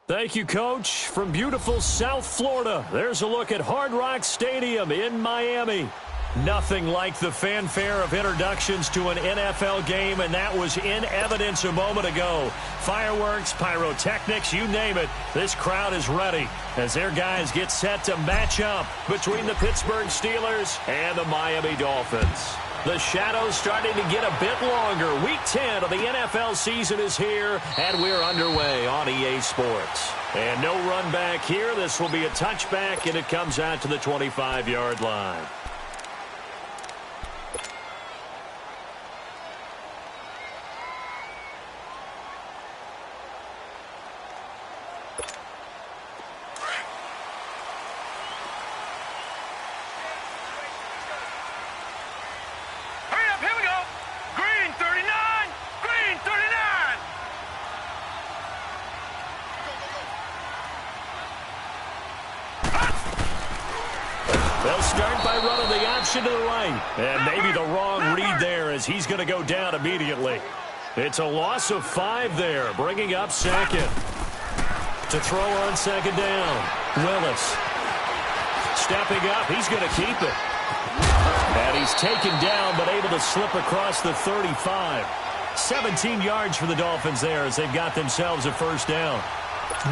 Thank you, Coach. From beautiful South Florida, there's a look at Hard Rock Stadium in Miami. Nothing like the fanfare of introductions to an NFL game, and that was in evidence a moment ago. Fireworks, pyrotechnics, you name it. This crowd is ready as their guys get set to match up between the Pittsburgh Steelers and the Miami Dolphins. The shadow's starting to get a bit longer. Week 10 of the NFL season is here, and we're underway on EA Sports. And no run back here. This will be a touchback, and it comes out to the 25-yard line. They'll start by running the option to the right. And maybe the wrong read there as he's going to go down immediately. It's a loss of 5 there, bringing up second. To throw on second down, Willis. Stepping up, he's going to keep it. And he's taken down but able to slip across the 35. 17 yards for the Dolphins there as they've got themselves a first down.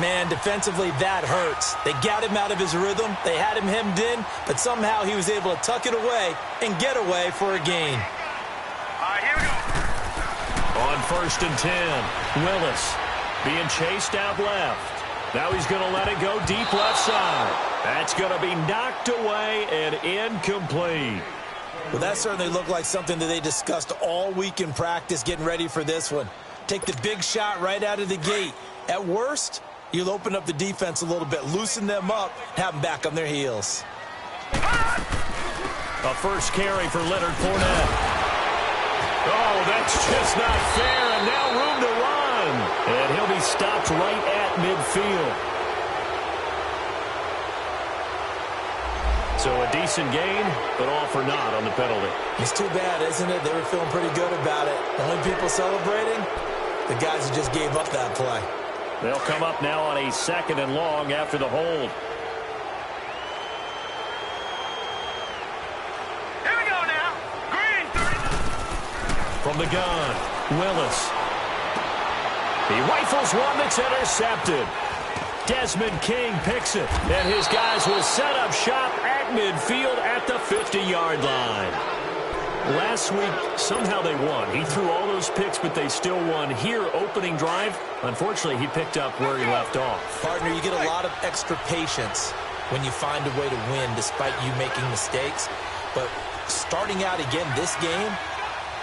Man, defensively, that hurts. They got him out of his rhythm. They had him hemmed in, but somehow he was able to tuck it away and get away for a gain. Here we go. On first and 10, Willis being chased out left. Now he's going to let it go deep left side. That's going to be knocked away and incomplete. Well, that certainly looked like something that they discussed all week in practice getting ready for this one. Take the big shot right out of the gate. At worst, you'll open up the defense a little bit, loosen them up, have them back on their heels. A first carry for Leonard Fournette. Oh, that's just not fair, and now room to run. And he'll be stopped right at midfield. So a decent gain, but all for naught on the penalty. It's too bad, isn't it? They were feeling pretty good about it. The only people celebrating, the guys who just gave up that play. They'll come up now on a second and long after the hold. Here we go now. Green, 30. From the gun, Willis. He rifles one that's intercepted. Desmond King picks it, and his guys will set up shop at midfield at the 50-yard line. Last week, somehow they won. He threw all those picks, but they still won. Here, opening drive, unfortunately, he picked up where he left off. Partner, you get a lot of extra patience when you find a way to win despite you making mistakes. But starting out again this game,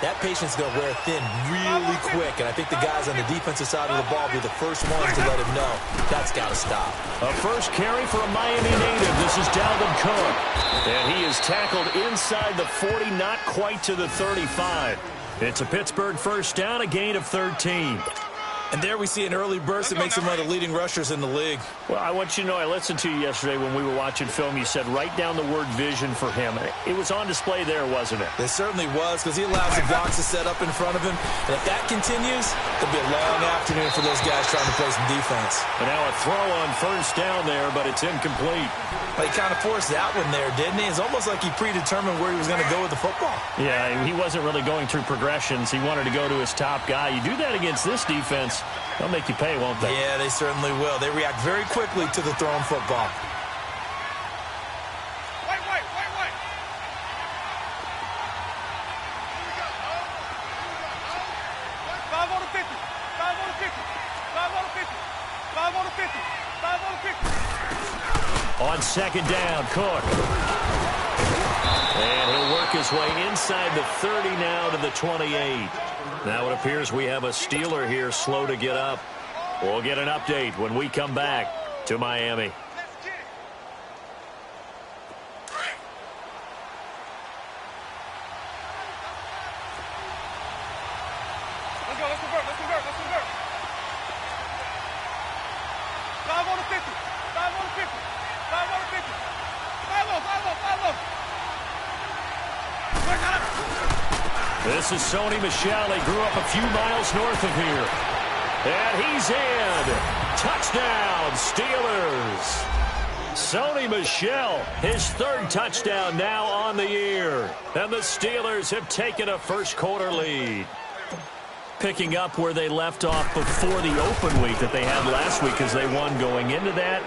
that patience is going to wear thin really quick. And I think the guys on the defensive side of the ball will be the first ones to let him know that's got to stop. A first carry for a Miami native. This is Dalvin Cook. And he is tackled inside the 40, not quite to the 35. It's a Pittsburgh first down, a gain of 13. And there we see an early burst that makes him one of the leading rushers in the league. Well, I want you to know, I listened to you yesterday when we were watching film. You said write down the word vision for him. It was on display there, wasn't it? It certainly was, because he allows the blocks to set up in front of him. And if that continues, it'll be a long afternoon for those guys trying to play some defense. And now a throw on first down there, but it's incomplete. Well, he kind of forced that one there, didn't he? It's almost like he predetermined where he was going to go with the football. Yeah, he wasn't really going through progressions. He wanted to go to his top guy. You do that against this defense, they'll make you pay, won't they? Yeah, they certainly will. They react very quickly to the thrown football. Wait. Here we go. 5 on the 50. 5 on the 50. 5 on the 50. 5 on the 50. 5 on the 50. On second down, Cook. And he'll work his way inside the 30 now to the 28. Now it appears we have a Steeler here slow to get up. We'll get an update when we come back to Miami. Let's get it. Let's go. Let's convert. 5 on the 50. 5 on the 50. 5 on the 50. 5 on. This is Sony Michel. He grew up a few miles north of here. And he's in. Touchdown, Steelers. Sony Michel, his third touchdown now on the year. And the Steelers have taken a first-quarter lead. Picking up where they left off before the open week that they had last week as they won going into that.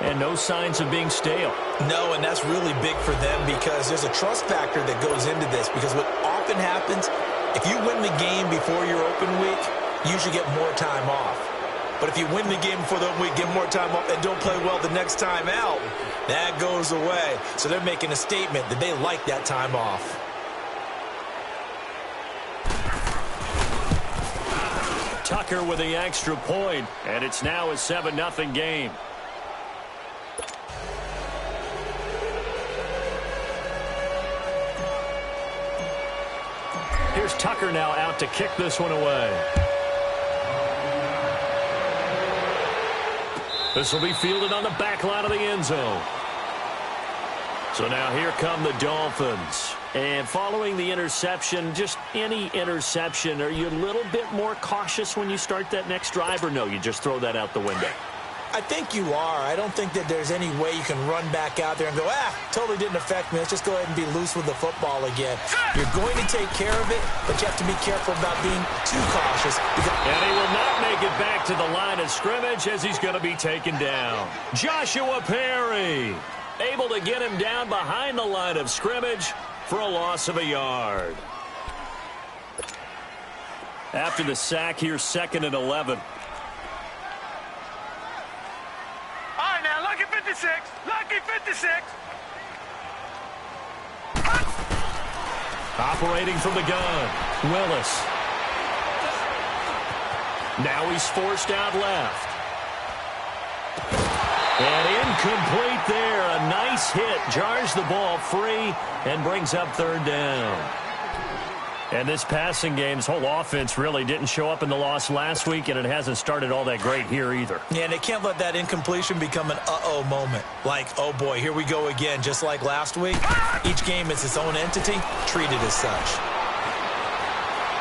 And no signs of being stale. No, and that's really big for them because there's a trust factor that goes into this. Because what often happens, if you win the game before your open week, you should get more time off. But if you win the game before the open week, get more time off, and don't play well the next time out, that goes away. So they're making a statement that they like that time off. Tucker with the extra point, and it's now a 7-0 game. Here's Tucker now out to kick this one away. This will be fielded on the back line of the end zone. So now here come the Dolphins. And following the interception, just any interception, are you a little bit more cautious when you start that next drive, or no, you just throw that out the window? I think you are. I don't think that there's any way you can run back out there and go, totally didn't affect me. Let's just go ahead and be loose with the football again. You're going to take care of it, but you have to be careful about being too cautious. And he will not make it back to the line of scrimmage as he's going to be taken down. Joshua Perry able to get him down behind the line of scrimmage for a loss of a yard. After the sack, here's 2nd and 11. Lucky 56. Lucky 56. Operating from the gun, Willis. Now he's forced out left. And incomplete there. A nice hit. Jars the ball free and brings up 3rd down. And this passing game's whole offense really didn't show up in the loss last week, and it hasn't started all that great here either. Yeah, and they can't let that incompletion become an uh-oh moment. Like, oh boy, here we go again, just like last week. Each game is its own entity, treated as such.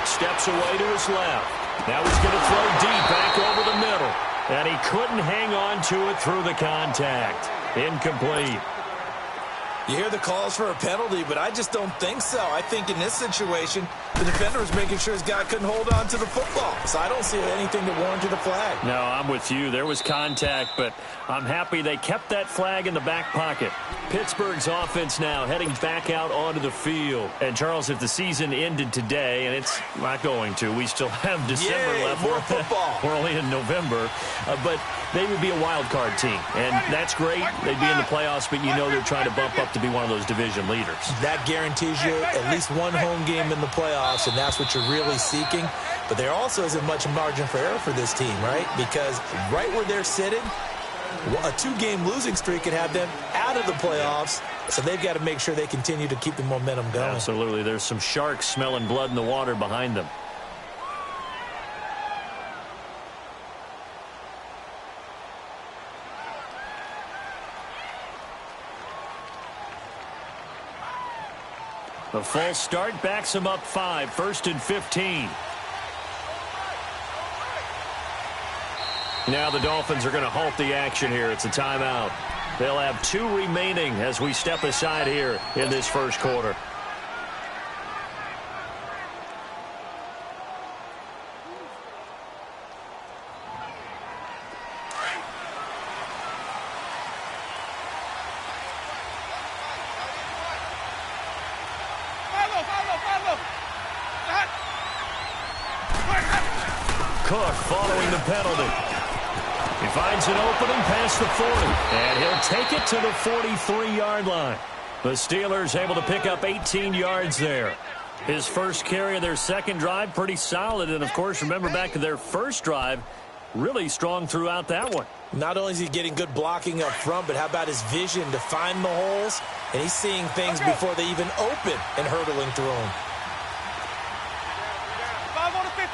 Steps away to his left. Now he's going to throw deep back over the middle. And he couldn't hang on to it through the contact. Incomplete. You hear the calls for a penalty, but I just don't think so. I think in this situation, the defender was making sure his guy couldn't hold on to the football. So I don't see anything that warranted a flag. No, I'm with you. There was contact, but I'm happy they kept that flag in the back pocket. Pittsburgh's offense now heading back out onto the field. And, Charles, if the season ended today, and it's not going to, we still have December left. More football. We're only in November. But they would be a wild card team. And that's great. They'd be in the playoffs, but you know they're trying to bump up to be one of those division leaders. That guarantees you at least one home game in the playoffs, and that's what you're really seeking. But there also isn't much margin for error for this team, right? Because right where they're sitting, a 2-game losing streak could have them out of the playoffs, so they've got to make sure they continue to keep the momentum going. Absolutely. There's some sharks smelling blood in the water behind them. A false start backs him up 5, 1st and 15. Now the Dolphins are going to halt the action here. It's a timeout. They'll have 2 remaining as we step aside here in this first quarter. Cook following the penalty. He finds an opening past the 40, and he'll take it to the 43-yard line. The Steelers able to pick up 18 yards there. His first carry of their second drive, pretty solid. And, of course, remember back to their first drive, really strong throughout that one. Not only is he getting good blocking up front, but how about his vision to find the holes? And he's seeing things before they even open and hurdling through them. 5 on the 50.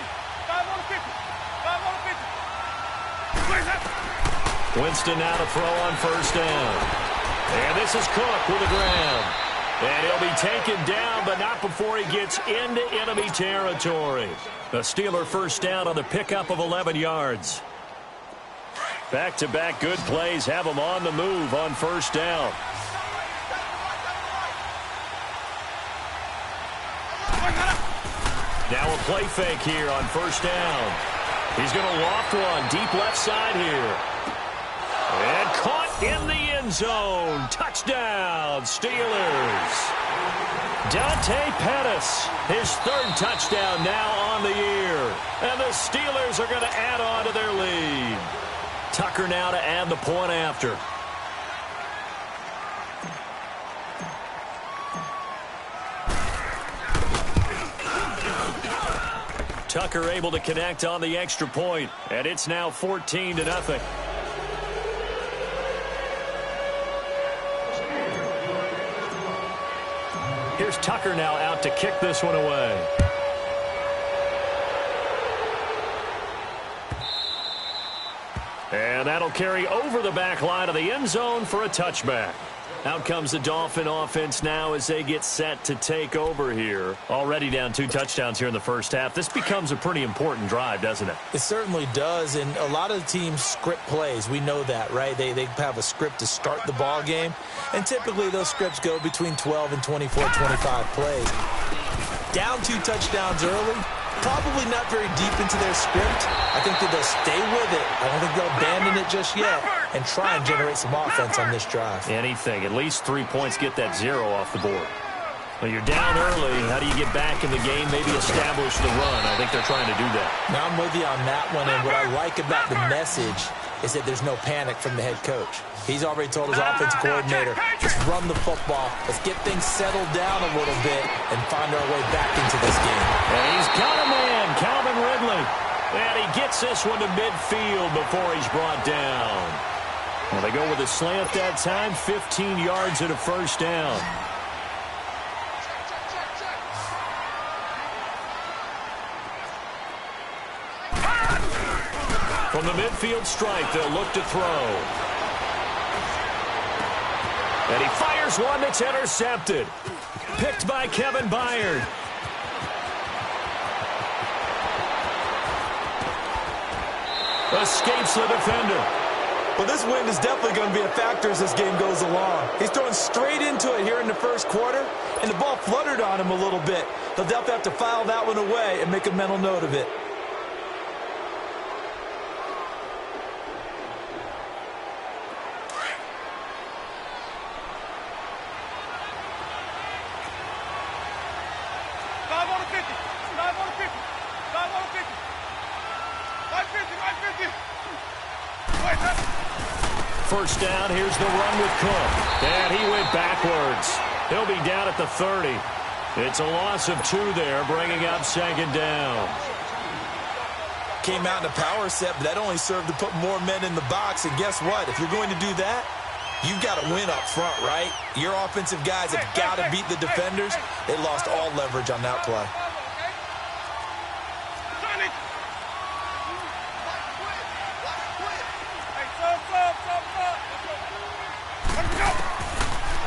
5 on the 50. 5 on the 50. Winston now to throw on first down. And this is Cook with a grab. And he'll be taken down, but not before he gets into enemy territory. A Steeler first down on the pickup of 11 yards. Back-to-back good plays have him on the move on first down. Now a play fake here on first down. He's going to loft one deep left side here. And caught in the end zone. Touchdown, Steelers. Dante Pettis, his third touchdown now on the year. And the Steelers are going to add on to their lead. Tucker now to add the point after. Tucker able to connect on the extra point, and it's now 14-0. Here's Tucker now out to kick this one away. And that'll carry over the back line of the end zone for a touchback. Out comes the Dolphin offense now as they get set to take over here. Already down 2 touchdowns here in the first half. This becomes a pretty important drive, doesn't it? It certainly does, and a lot of the teams script plays. We know that, right? They have a script to start the ball game, and typically those scripts go between 12 and 24, 25 plays. Down 2 touchdowns early, probably not very deep into their script. I think that they'll stay with it. I don't think they'll abandon it just yet and try and generate some offense on this drive. Anything. At least 3 points, get that 0 off the board. Well, you're down early. How do you get back in the game, maybe establish the run? I think they're trying to do that. Now I'm with you on that one, and what I like about the message is that there's no panic from the head coach. He's already told his offensive coordinator, let's run the football, let's get things settled down a little bit and find our way back into this game. And he's got a man, Calvin Ridley. And he gets this one to midfield before he's brought down. Well, they go with a slant that time, 15 yards and a first down. From the midfield stripe, they'll look to throw. And he fires one that's intercepted. Picked by Kevin Byard. Escapes the defender. Well, this wind is definitely going to be a factor as this game goes along. He's throwing straight into it here in the first quarter, and the ball fluttered on him a little bit. They'll definitely have to file that one away and make a mental note of it. First down, here's the run with Cook. And he went backwards. He'll be down at the 30. It's a loss of 2 there, bringing up second down. Came out in a power set, but that only served to put more men in the box. And guess what? If you're going to do that, you've got to win up front, right? Your offensive guys have got to beat the defenders. They lost all leverage on that play.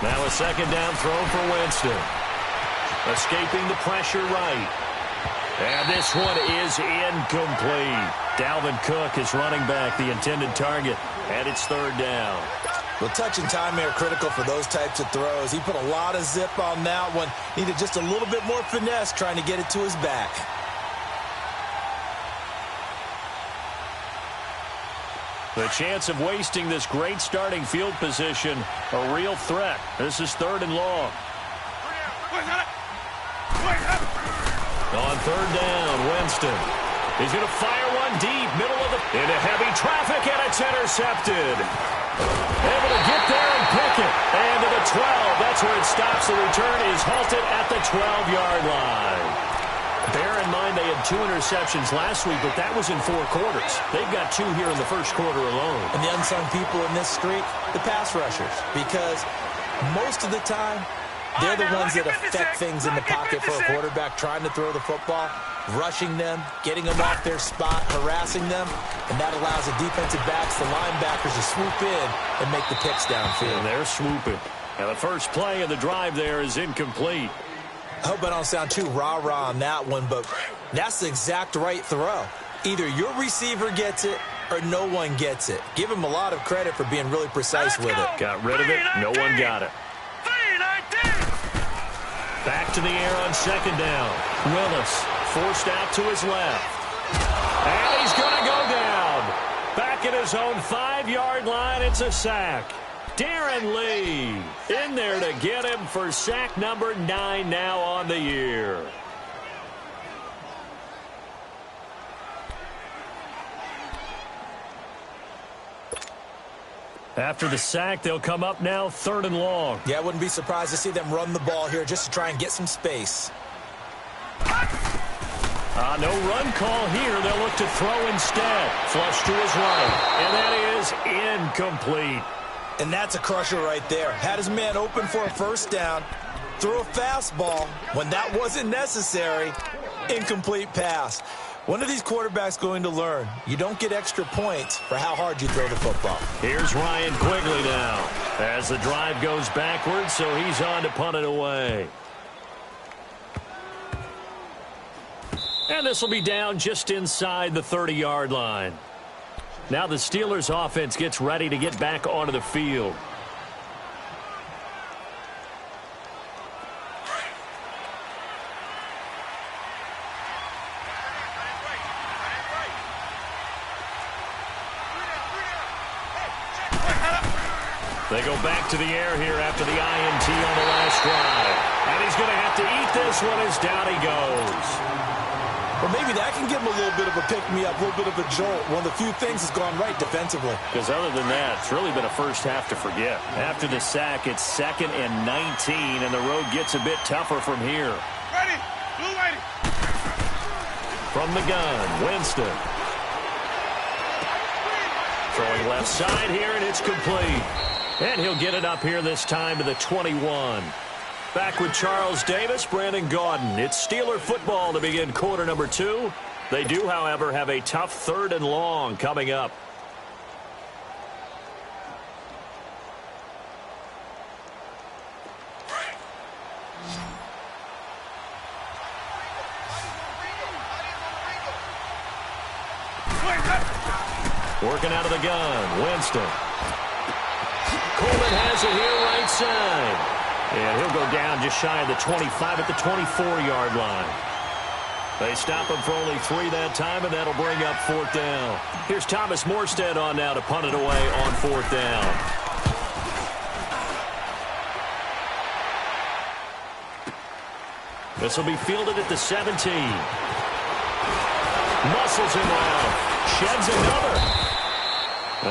Now a second down throw for Winston. Escaping the pressure right. And this one is incomplete. Dalvin Cook is running back the intended target. And it's third down. Well, touch and time are critical for those types of throws. He put a lot of zip on that one. Needed just a little bit more finesse trying to get it to his back. The chance of wasting this great starting field position, a real threat. This is third and long. On third down, Winston. He's going to fire one deep, middle of the... into heavy traffic, and it's intercepted. Able to get there and pick it. And to the 12. That's where it stops. The return is halted at the 12-yard line. Bear in mind they had 2 interceptions last week, but that was in 4 quarters. They've got 2 here in the first quarter alone. And the unsung people in this streak, the pass rushers. Because most of the time, they're the ones that affect things in the pocket for a quarterback trying to throw the football, rushing them, getting them off their spot, harassing them, and that allows the defensive backs, the linebackers, to swoop in and make the picks downfield. And they're swooping. And the first play of the drive there is incomplete. I hope I don't sound too rah-rah on that one, but that's the exact right throw. Either your receiver gets it or no one gets it. Give him a lot of credit for being really precise with it. Got rid of it. No one got it. Back to the air on second down. Willis forced out to his left. And he's going to go down. Back at his own 5-yard line. It's a sack. Darren Lee in there to get him for sack number 9 now on the year. After the sack, they'll come up now 3rd and long. Yeah, I wouldn't be surprised to see them run the ball here just to try and get some space. No run call here. They'll look to throw instead. Flush to his right. And that is incomplete. And that's a crusher right there. Had his man open for a first down. Threw a fastball when that wasn't necessary. Incomplete pass. When are these quarterbacks going to learn? You don't get extra points for how hard you throw the football. Here's Ryan Quigley now as the drive goes backwards, so he's on to punt it away. And this will be down just inside the 30-yard line. Now the Steelers offense gets ready to get back onto the field. They go back to the air here after the INT on the last drive. And he's going to have to eat this one as down he goes. Well, maybe that can give him a little bit of a pick-me-up, a little bit of a jolt. One of the few things has gone right defensively. Because other than that, it's really been a first half to forget. After the sack, it's 2nd and 19, and the road gets a bit tougher from here. Ready, blue ready. From the gun, Winston. Throwing left side here, and it's complete. And he'll get it up here this time to the 21. Back with Charles Davis, Brandon Gaudin. It's Steeler football to begin quarter number 2. They do, however, have a tough 3rd and long coming up. Working out of the gun, Winston. Coleman has it here right side. And he'll go down just shy of the 25 at the 24-yard line. They stop him for only 3 that time, and that'll bring up 4th down. Here's Thomas Morstead on now to punt it away on 4th down. This will be fielded at the 17. Muscles him off. Sheds another.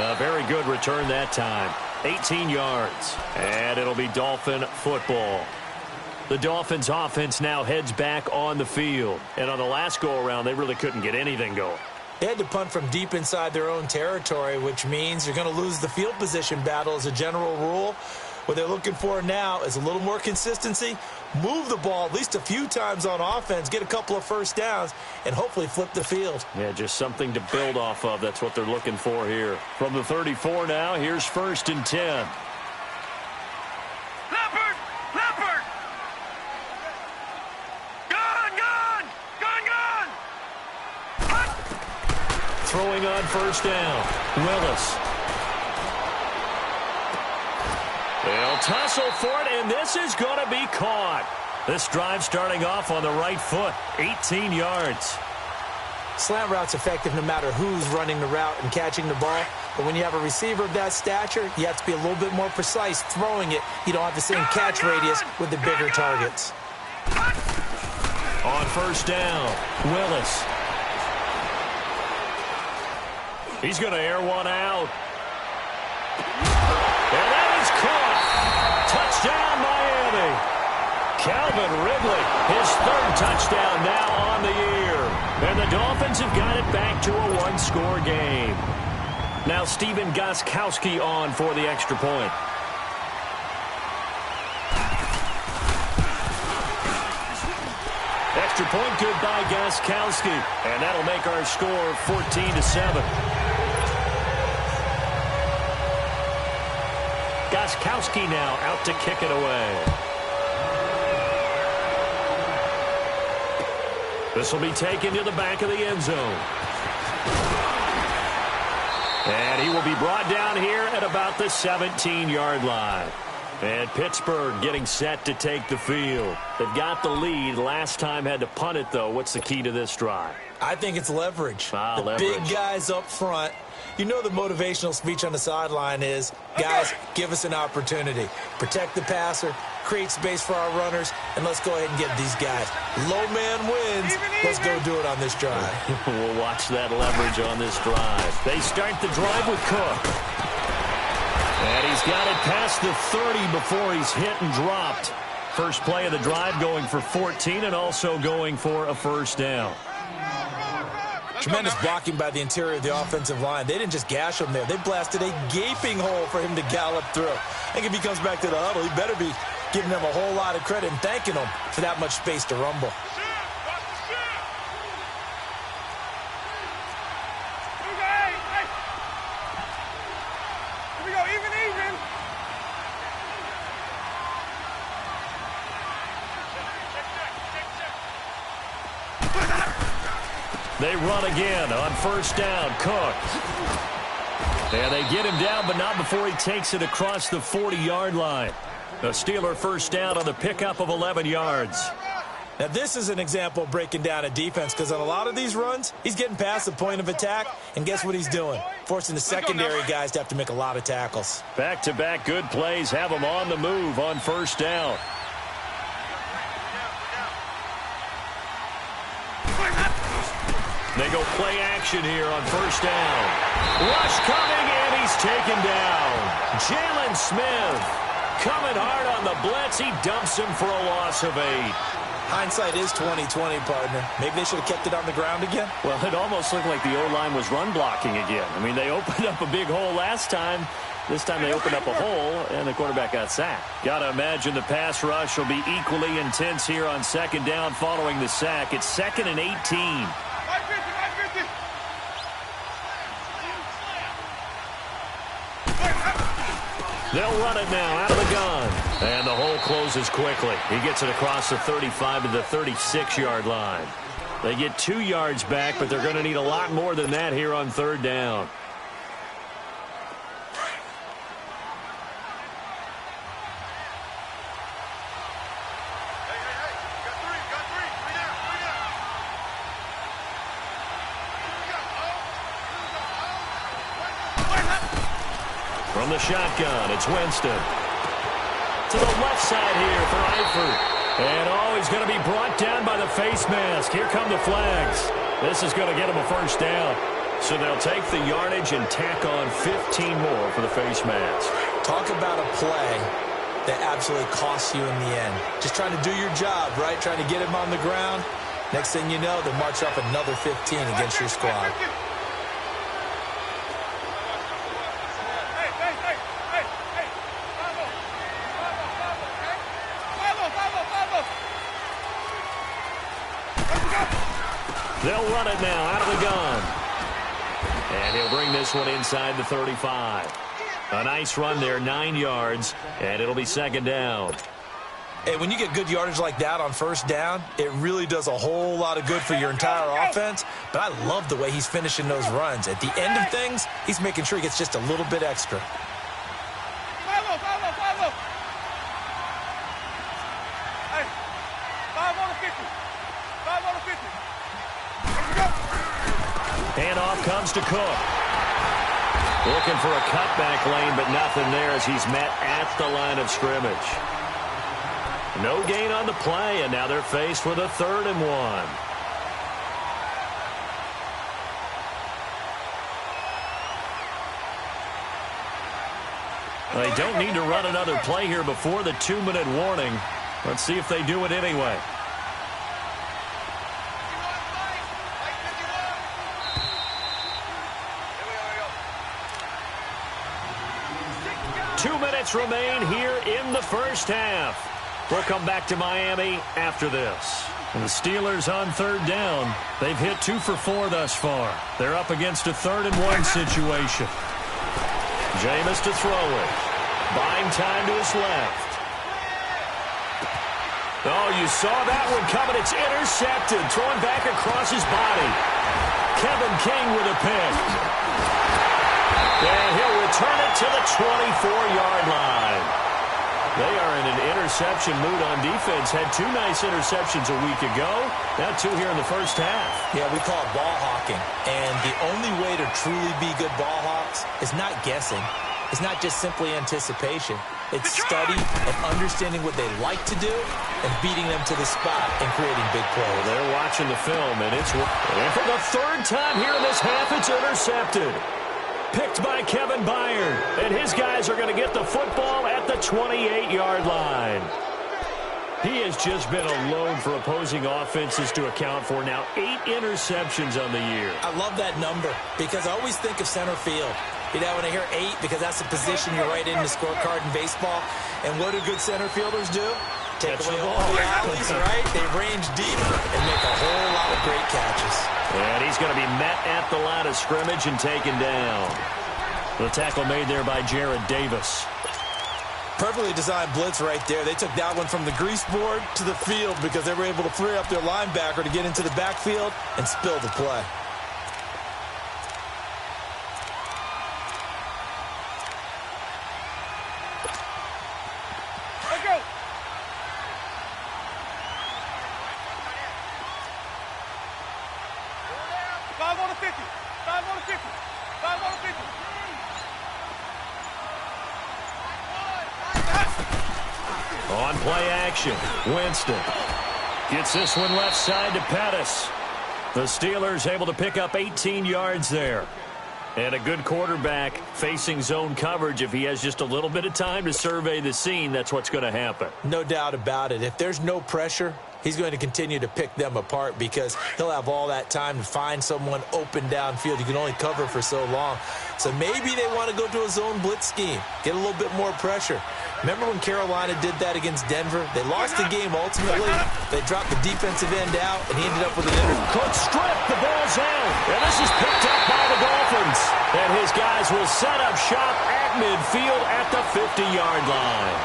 A very good return that time. 18 yards. And it'll be Dolphin football. The Dolphins offense now heads back on the field. And on the last go-around, they really couldn't get anything going. They had to punt from deep inside their own territory, which means you're going to lose the field position battle as a general rule. What they're looking for now is a little more consistency, move the ball at least a few times on offense, get a couple of first downs, and hopefully flip the field. Yeah, just something to build off of. That's what they're looking for here. From the 34 now, here's 1st and 10. Leopard! Leopard! Gun! Throwing on 1st down. Willis. They'll tussle for it, and this is going to be caught. This drive starting off on the right foot, 18 yards. Slant route's effective no matter who's running the route and catching the ball. But when you have a receiver of that stature, you have to be a little bit more precise throwing it. You don't have the same catch radius with the bigger targets. On 1st down, Willis. He's going to air one out. And that is caught. Touchdown, Miami. Calvin Ridley, his 3rd touchdown now on the year. And the Dolphins have got it back to a 1-score game. Now Stephen Gostkowski on for the extra point. Extra point good by Gostkowski. And that'll make our score 14-7. Gostkowski now out to kick it away. This will be taken to the back of the end zone. And he will be brought down here at about the 17-yard line. And Pittsburgh getting set to take the field. They've got the lead. Last time had to punt it, though. What's the key to this drive? I think it's leverage. The big guys up front. You know the motivational speech on the sideline is, guys, give us an opportunity. Protect the passer, create space for our runners, and let's go ahead and get these guys. Low man wins. Let's go do it on this drive. We'll watch that leverage on this drive. They start the drive with Cook. And he's got it past the 30 before he's hit and dropped. First play of the drive going for 14 and also going for a first down. Tremendous blocking by the interior of the offensive line. They didn't just gash him there. They blasted a gaping hole for him to gallop through. I think if he comes back to the huddle, he better be giving them a whole lot of credit and thanking them for that much space to rumble. They run again on first down. Cook. And they get him down, but not before he takes it across the 40-yard line. The Steeler first down on the pickup of 11 yards. Now, this is an example of breaking down a defense because on a lot of these runs, he's getting past the point of attack, and guess what he's doing? Forcing the secondary guys to have to make a lot of tackles. Back-to-back good plays have him on the move on first down. They go play action here on first down. Rush coming, and he's taken down. Jalen Smith coming hard on the blitz. He dumps him for a loss of 8. Hindsight is 20/20, partner. Maybe they should have kept it on the ground again. Well, it almost looked like the O-line was run blocking again. I mean, they opened up a big hole last time. This time they opened up a hole, and the quarterback got sacked. Got to imagine the pass rush will be equally intense here on second down following the sack. It's 2nd and 18. They'll run it now out of the gun. And the hole closes quickly. He gets it across the 35 to the 36-yard line. They get 2 yards back, but they're going to need a lot more than that here on third down. From the shotgun, it's Winston. To the left side here for Eifert. And, he's going to be brought down by the face mask. Here come the flags. This is going to get him a first down. So they'll take the yardage and tack on 15 more for the face mask. Talk about a play that absolutely costs you in the end. Just trying to do your job, right? Trying to get him on the ground. Next thing you know, they'll march up another 15 against your squad. They'll run it now out of the gun. And he'll bring this one inside the 35. A nice run there, 9 yards, and it'll be second down. Hey, when you get good yardage like that on first down, it really does a whole lot of good for your entire offense. But I love the way he's finishing those runs. At the end of things, he's making sure he gets just a little bit extra. Handoff comes to Cook. Looking for a cutback lane, but nothing there as he's met at the line of scrimmage. No gain on the play, and now they're faced with a 3rd and 1. They don't need to run another play here before the 2-minute warning. Let's see if they do it anyway. Remain here in the first half. We'll come back to Miami after this. And the Steelers on third down. They've hit 2 for 4 thus far. They're up against a 3rd and 1 situation. Jameis to throw it. Buying time to his left. Oh, you saw that one coming. It's intercepted. Thrown back across his body. Kevin King with a pick. And he'll return it to the 24-yard line. They are in an interception mood on defense. Had 2 nice interceptions a week ago. Now 2 here in the first half. Yeah, we call it ball hawking. And the only way to truly be good ball hawks is not guessing. It's not just simply anticipation. It's study and understanding what they like to do and beating them to the spot and creating big plays. Well, they're watching the film, and for the 3rd time here in this half, it's intercepted. Picked by Kevin Byard, and his guys are going to get the football at the 28-yard line. He has just been a load for opposing offenses to account for. Now 8 interceptions on the year. I love that number because I always think of center field. You know, when I hear 8, because that's the position you write in the scorecard in baseball. And what do good center fielders do? Take away all the alleys, right? They range deep and make a whole lot of great catches. And he's going to be met at the line of scrimmage and taken down. The tackle made there by Jared Davis. Perfectly designed blitz right there. They took that one from the grease board to the field because they were able to free up their linebacker to get into the backfield and spill the play. Let's go. Five on the 50. 5 on the 50. 5 on the 50. On play action, Winston gets this one left side to Pettis. The Steelers able to pick up 18 yards there. And a good quarterback facing zone coverage. If he has just a little bit of time to survey the scene, that's what's going to happen. No doubt about it. If there's no pressure, he's going to continue to pick them apart because he'll have all that time to find someone open downfield. You can only cover for so long. So maybe they want to go to a zone blitz scheme, get a little bit more pressure. Remember when Carolina did that against Denver? They lost the game ultimately. They dropped the defensive end out, and he ended up with an Cook strip. The ball's out. And this is picked up by the Dolphins. And his guys will set up shop at midfield at the 50-yard line.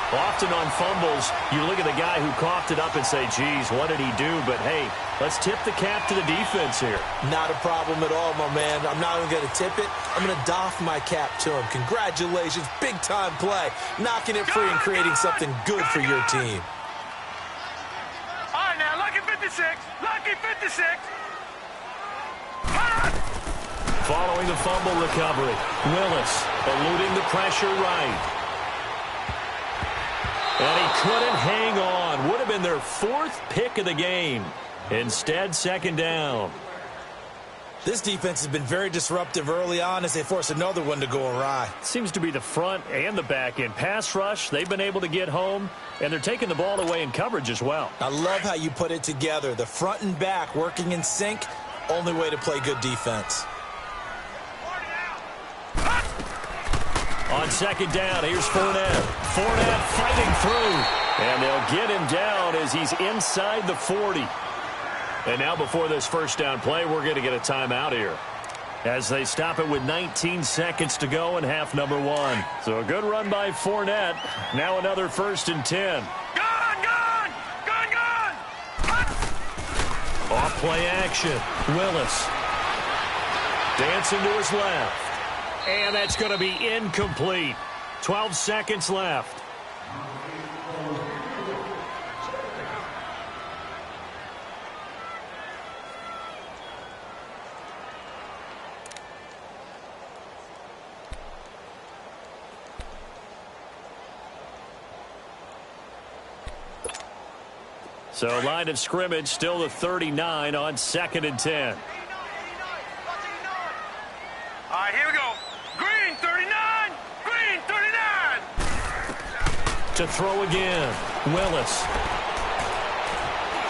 Often on fumbles, you look at the guy who coughed it up and say, geez, what did he do? But, hey, let's tip the cap to the defense here. Not a problem at all, my man. I'm not even going to tip it. I'm going to doff my cap to him. Congratulations. Big-time play. Knocking it free and creating something good for your team. All right, now, lucky 56. Lucky 56. Following the fumble recovery, Willis eluding the pressure right. And he couldn't hang on. Would have been their 4th pick of the game. Instead, 2nd down. This defense has been very disruptive early on as they force another one to go awry. Seems to be the front and the back end. Pass rush, they've been able to get home, and they're taking the ball away in coverage as well. I love how you put it together. The front and back working in sync, only way to play good defense. On 2nd down, here's Fournette. Fournette fighting through. And they'll get him down as he's inside the 40. And now before this first down play, we're going to get a timeout here. As they stop it with 19 seconds to go in half number 1. So a good run by Fournette. Now another 1st and 10. Gone, gone, gone, gone. Off play action. Willis. Dancing to his left. And that's going to be incomplete. 12 seconds left. So line of scrimmage still the 39 on 2nd and 10. All right, here we go. Green 39. Green 39. To throw again. Willis.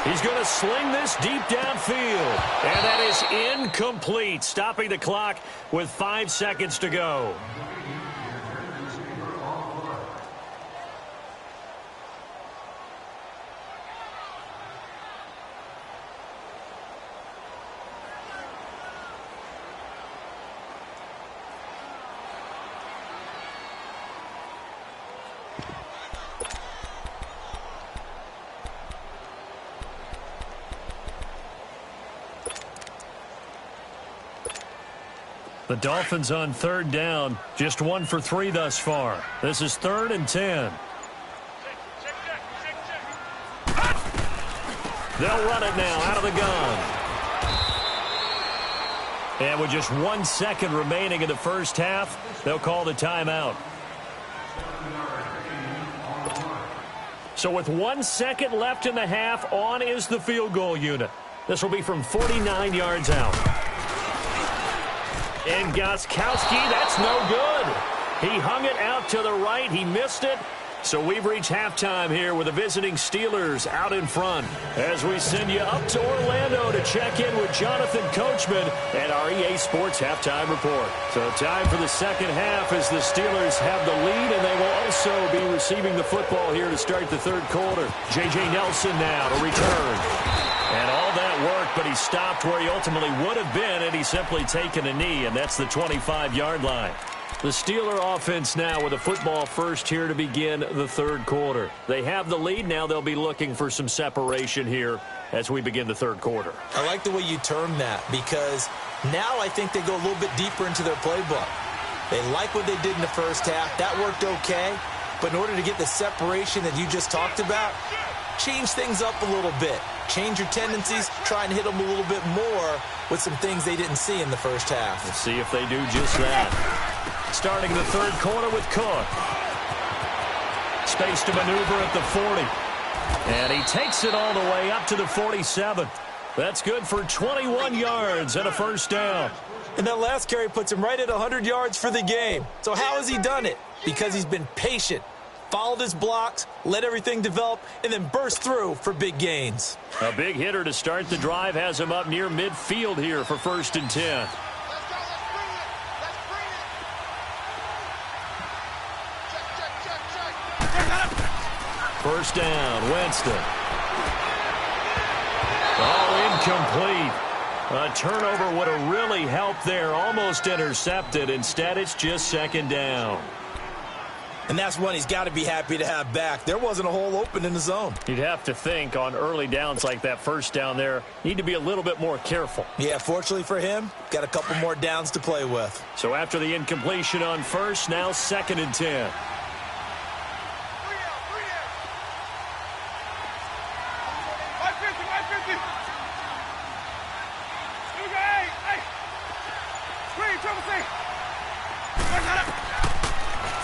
He's going to sling this deep downfield. And that is incomplete. Stopping the clock with 5 seconds to go. The Dolphins on third down, just 1 for 3 thus far. This is 3rd and 10. They'll run it now out of the gun. And with just 1 second remaining in the first half, they'll call the timeout. So with 1 second left in the half, on is the field goal unit. This will be from 49 yards out. And Gostkowski, that's no good. He hung it out to the right. He missed it. So we've reached halftime here with the visiting Steelers out in front as we send you up to Orlando to check in with Jonathan Coachman and our EA Sports Halftime Report. So time for the second half as the Steelers have the lead, and they will also be receiving the football here to start the third quarter. J.J. Nelson now to return. And all that work, but he stopped where he ultimately would have been, and he's simply taken a knee, and that's the 25-yard line. The Steeler offense now with a football first here to begin the third quarter. They have the lead. Now they'll be looking for some separation here as we begin the third quarter. I like the way you termed that because now I think they go a little bit deeper into their playbook. They like what they did in the first half. That worked okay. But in order to get the separation that you just talked about, change things up a little bit. Change your tendencies. Try and hit them a little bit more with some things they didn't see in the first half. Let's see if they do just that. Starting the third quarter with Cook. Space to maneuver at the 40. And he takes it all the way up to the 47. That's good for 21 yards and a first down. And that last carry puts him right at 100 yards for the game. So how has he done it? Because he's been patient, followed his blocks, let everything develop, and then burst through for big gains. A big hitter to start the drive has him up near midfield here for 1st and 10. First down, Winston. All incomplete. A turnover would have really helped there. Almost intercepted. Instead, it's just 2nd down. And that's one he's got to be happy to have back. There wasn't a hole open in the zone. You'd have to think on early downs like that first down there, need to be a little bit more careful. Yeah, fortunately for him, got a couple more downs to play with. So after the incompletion on first, now 2nd and 10.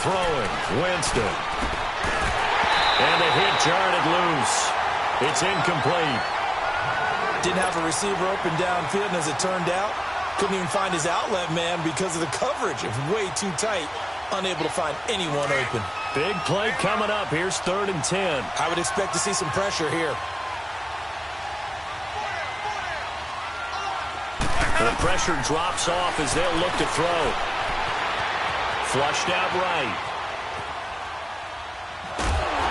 Throwing, Winston. And the hit jarred it loose. It's incomplete. Didn't have a receiver open downfield, and as it turned out, couldn't even find his outlet man because of the coverage. It was way too tight, unable to find anyone open. Big play coming up. Here's 3rd and 10. I would expect to see some pressure here. The pressure drops off as they'll look to throw. Flushed out right.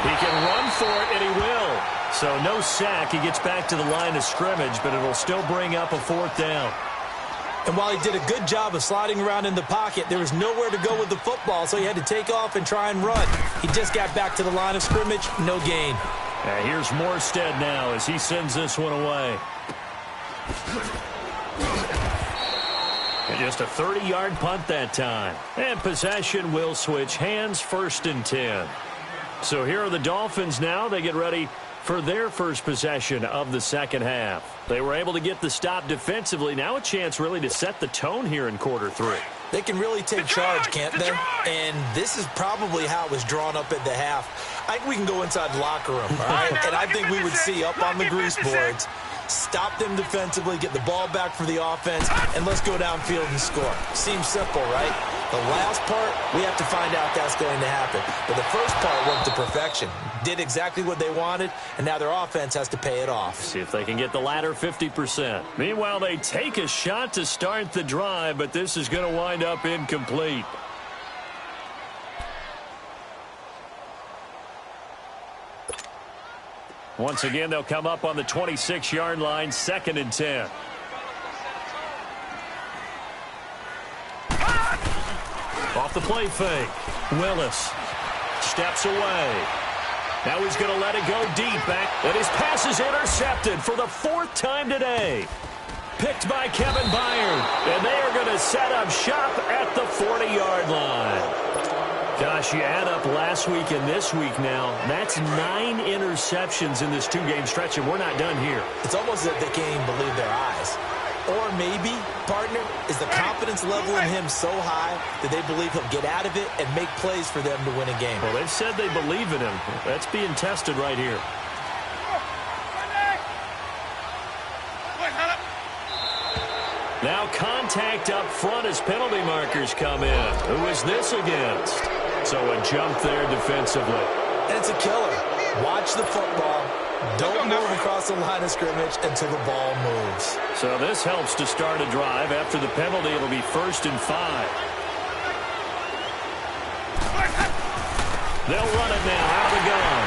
He can run for it, and he will. So no sack. He gets back to the line of scrimmage, but it'll still bring up a 4th down. And while he did a good job of sliding around in the pocket, there was nowhere to go with the football, so he had to take off and try and run. He just got back to the line of scrimmage, no gain. Here's Morstead now as he sends this one away. And just a 30-yard punt that time. And possession will switch hands, 1st and 10. So here are the Dolphins now. They get ready for their first possession of the second half. They were able to get the stop defensively. Now a chance really to set the tone here in quarter 3. They can really take charge, can't they? And this is probably how it was drawn up at the half. I think we can go inside the locker room, all right? And I think we would see up on the grease boards, stop them defensively, get the ball back for the offense, and let's go downfield and score. Seems simple, right? The last part, we have to find out that's going to happen. But the first part went to perfection. Did exactly what they wanted, and now their offense has to pay it off. See if they can get the latter 50%. Meanwhile, they take a shot to start the drive, but this is going to wind up incomplete. Once again, they'll come up on the 26-yard line, 2nd and 10. Off the play fake. Willis steps away. Now he's going to let it go deep back. And his pass is intercepted for the 4th time today. Picked by Kevin Byard. And they are going to set up shop at the 40-yard line. Gosh, you add up last week and this week now, that's 9 interceptions in this 2-game stretch, and we're not done here. It's almost as if they can't even believe their eyes. Or maybe, partner, is the confidence level in him so high that they believe he'll get out of it and make plays for them to win a game. Well, they've said they believe in him. That's being tested right here. Now contact up front as penalty markers come in. Who is this against? So a jump there defensively. And it's a killer. Watch the football. Don't move across the line of scrimmage until the ball moves. So this helps to start a drive. After the penalty, it'll be 1st and 5. They'll run it now out of the gun.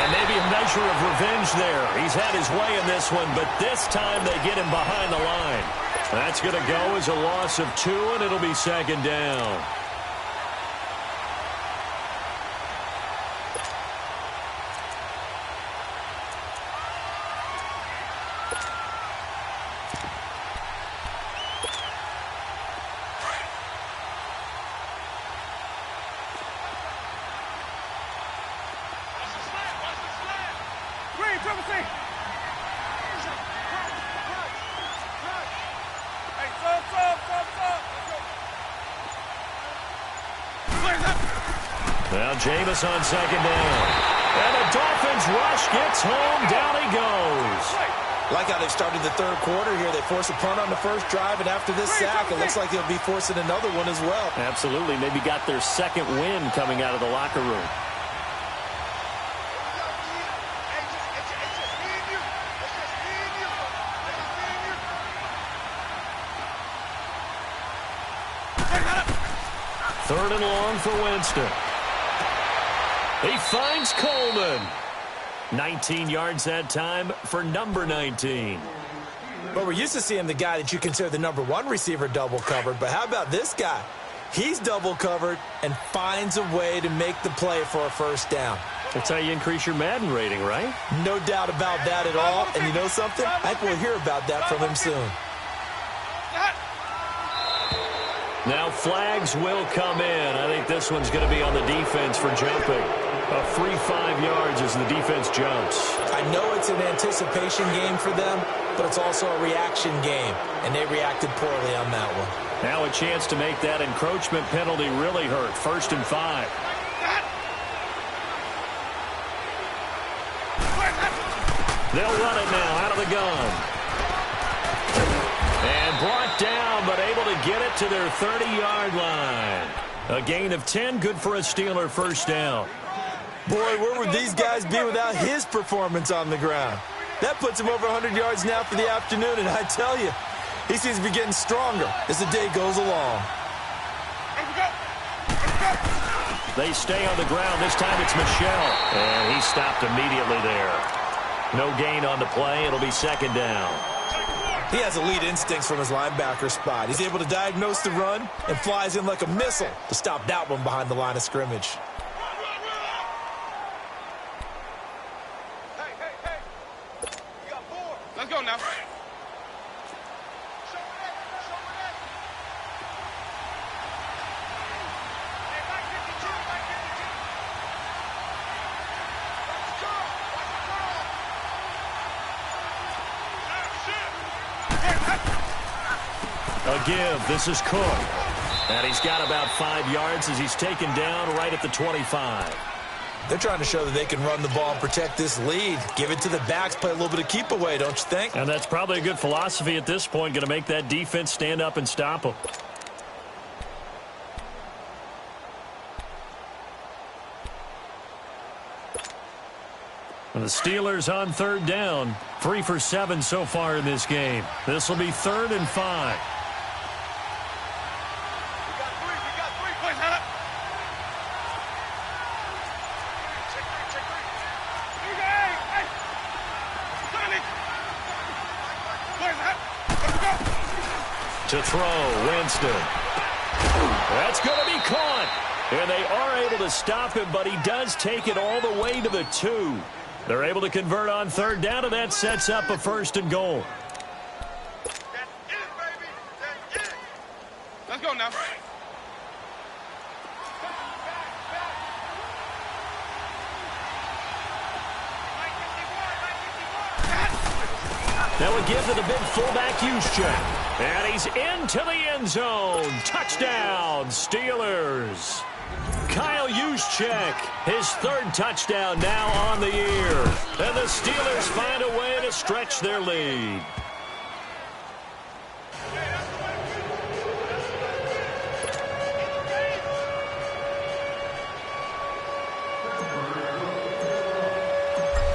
And maybe a measure of revenge there. He's had his way in this one, but this time they get him behind the line. That's going to go as a loss of 2, and it'll be 2nd down. Now Jameis on 2nd down. And the Dolphins rush gets home. Down he goes. Like how they've started the 3rd quarter here. They force a punt on the first drive, and after this sack, it looks like they'll be forcing another one as well. Absolutely. Maybe got their 2nd win coming out of the locker room. Third and long for Winston. He finds Coleman. 19 yards that time for number 19. Well, we're used to seeing the guy that you consider the number 1 receiver double covered, but how about this guy? He's double covered and finds a way to make the play for a 1st down. That's how you increase your Madden rating, right? No doubt about that at all. And you know something? I think we'll hear about that from him soon. Now flags will come in. I think this one's going to be on the defense for jumping. A free 5 yards as the defense jumps. I know it's an anticipation game for them, but it's also a reaction game, and they reacted poorly on that one. Now a chance to make that encroachment penalty really hurt. 1st and 5. They'll run it now out of the gun. And brought down, but able to get it to their 30-yard line. A gain of 10, good for a Steeler 1st down. Boy, where would these guys be without his performance on the ground? That puts him over 100 yards now for the afternoon, and I tell you, he seems to be getting stronger as the day goes along. They stay on the ground. This time it's Michelle. And he stopped immediately there. No gain on the play. It'll be 2nd down. He has elite instincts from his linebacker spot. He's able to diagnose the run and flies in like a missile to stop that one behind the line of scrimmage. Let's go now. A give. This is Cook. And he's got about 5 yards as he's taken down right at the 25. They're trying to show that they can run the ball and protect this lead. Give it to the backs, play a little bit of keep away, don't you think? And that's probably a good philosophy at this point, going to make that defense stand up and stop them. And the Steelers on 3rd down. 3 for 7 so far in this game. This will be 3rd and 5. To throw, Winston. That's going to be caught. And they are able to stop him, but he does take it all the way to the 2. They're able to convert on 3rd down, and that sets up a 1st and goal. Let's go now. That would give to the big fullback Juszczyk. And he's into the end zone. Touchdown, Steelers. Kyle Juszczyk, his third touchdown now on the year. And the Steelers find a way to stretch their lead.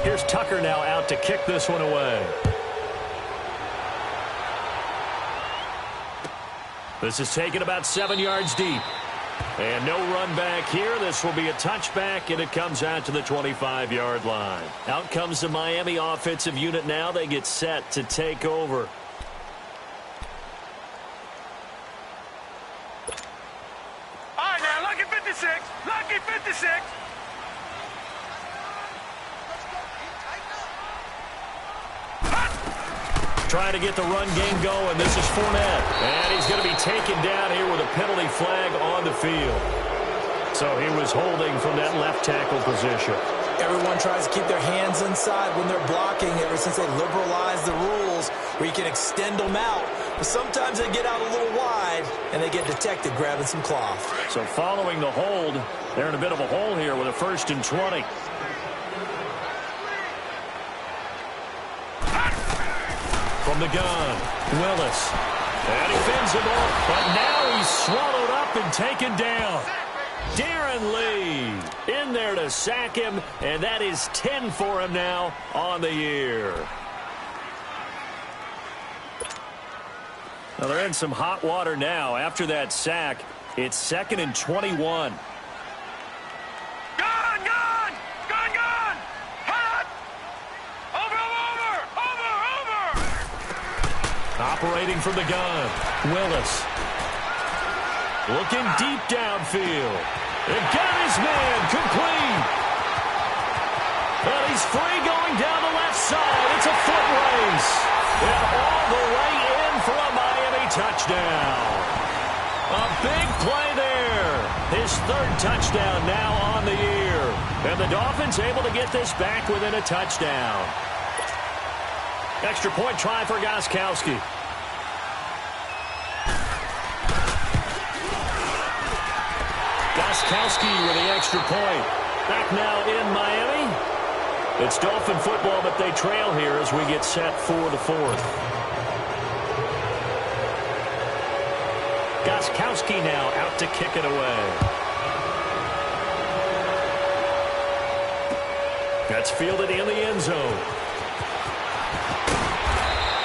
Here's Tucker now out to kick this one away. This is taken about 7 yards deep. And no run back here. This will be a touchback, and it comes out to the 25-yard line. Out comes the Miami offensive unit now. They get set to take over. All right, now, lucky 56. Lucky 56. Trying to get the run game going. This is Fournette. And he's going to be taken down here with a penalty flag on the field. So he was holding from that left tackle position. Everyone tries to keep their hands inside when they're blocking ever since they liberalized the rules where you can extend them out. But sometimes they get out a little wide, and they get detected grabbing some cloth. So following the hold, they're in a bit of a hole here with a 1st and 20. From the gun, Willis. And he fends him off, but now he's swallowed up and taken down. Darren Lee in there to sack him, and that is 10 for him now on the year. Now they're in some hot water now. After that sack, it's 2nd and 21. Operating from the gun, Willis. Looking deep downfield. It got his man complete. And he's free going down the left side. It's a foot race. And all the way in for a Miami touchdown. A big play there. His 3rd touchdown now on the year. And the Dolphins able to get this back within a touchdown. Extra point try for Gostkowski. Gostkowski with the extra point. Back now in Miami. It's Dolphin football, but they trail here as we get set for the 4th. Gostkowski now out to kick it away. That's fielded in the end zone.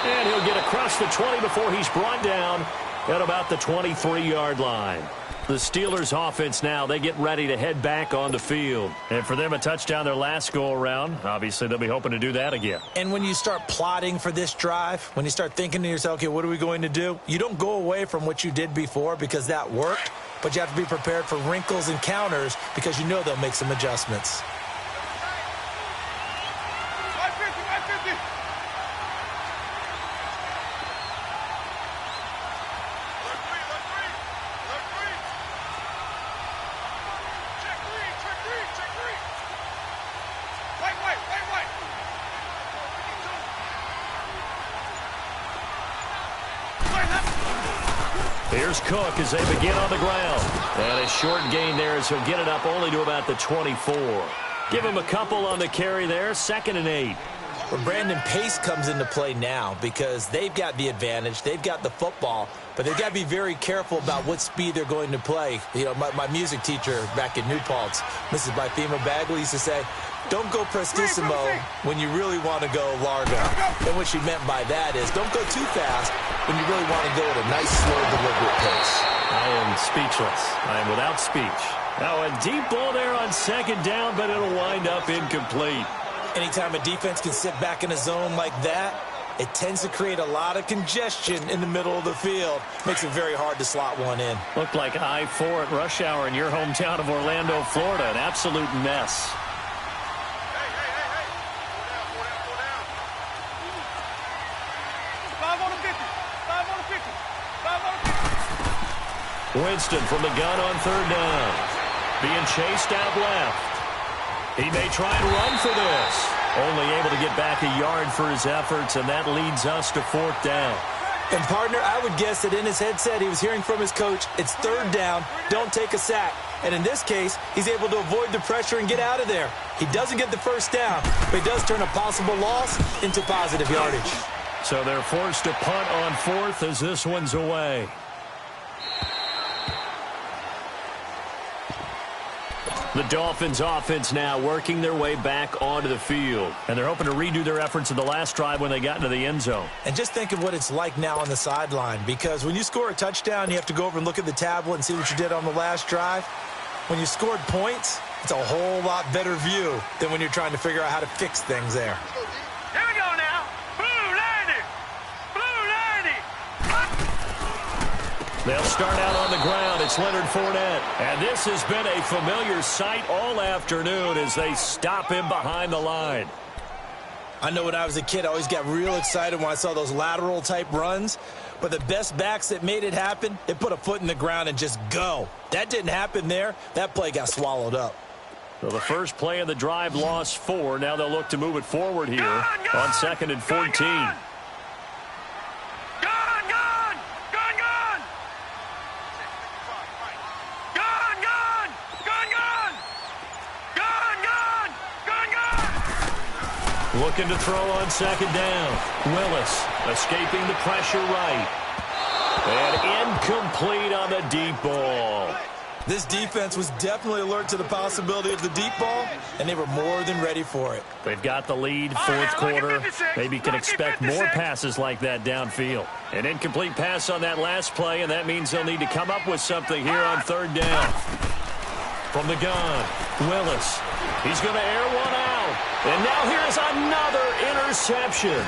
And he'll get across the 20 before he's brought down at about the 23-yard line. The Steelers offense now, they get ready to head back on the field. And for them, a touchdown their last go-around. Obviously, they'll be hoping to do that again. And when you start plotting for this drive, when you start thinking to yourself, okay, what are we going to do? You don't go away from what you did before because that worked, but you have to be prepared for wrinkles and counters because you know they'll make some adjustments. Here's Cook as they begin on the ground. And a short gain there as he'll get it up only to about the 24. Give him a couple on the carry there. 2nd and 8. Well, Brandon, pace comes into play now because they've got the advantage. They've got the football, but they've got to be very careful about what speed they're going to play. You know, my music teacher back in New Paltz, Mrs. Bythema Bagley, used to say, don't go prestissimo when you really want to go largo. And what she meant by that is don't go too fast when you really want to go at a nice, slow, deliberate pace. I am speechless. I am without speech. Now a deep ball there on 2nd down, but it'll wind up incomplete. Anytime a defense can sit back in a zone like that, it tends to create a lot of congestion in the middle of the field. Makes it very hard to slot one in. Looked like I-4 at rush hour in your hometown of Orlando, Florida. An absolute mess. Winston from the gun on third down. Being chased out left. He may try and run for this. Only able to get back a yard for his efforts, and that leads us to fourth down. And, partner, I would guess that in his headset he was hearing from his coach, it's third down, don't take a sack. And in this case, he's able to avoid the pressure and get out of there. He doesn't get the first down, but he does turn a possible loss into positive yardage. So they're forced to punt on fourth as this one's away. The Dolphins offense now working their way back onto the field. And they're hoping to redo their efforts in the last drive when they got into the end zone. And just think of what it's like now on the sideline, because when you score a touchdown, you have to go over and look at the tablet and see what you did on the last drive. When you scored points, it's a whole lot better view than when you're trying to figure out how to fix things there. Here we go now. Blue 90. Blue 90. They'll start out on the ground. It's Leonard Fournette. And this has been a familiar sight all afternoon as they stop him behind the line. I know when I was a kid, I always got real excited when I saw those lateral-type runs. But the best backs that made it happen, they put a foot in the ground and just go. That didn't happen there. That play got swallowed up. So the first play of the drive lost 4. Now they'll look to move it forward here on 2nd and 14. Gone. Gone, gone. Gone, gone. Gone, gone. Gone, gone. Gone, gone. Gone, gone. Looking to throw on 2nd down. Willis escaping the pressure right. And incomplete on the deep ball. This defense was definitely alert to the possibility of the deep ball, and they were more than ready for it. They've got the lead, fourth quarter. Maybe can expect more passes like that downfield. An incomplete pass on that last play, and that means they'll need to come up with something here on 3rd down. From the gun, Willis. He's going to air one out. And now here's another interception.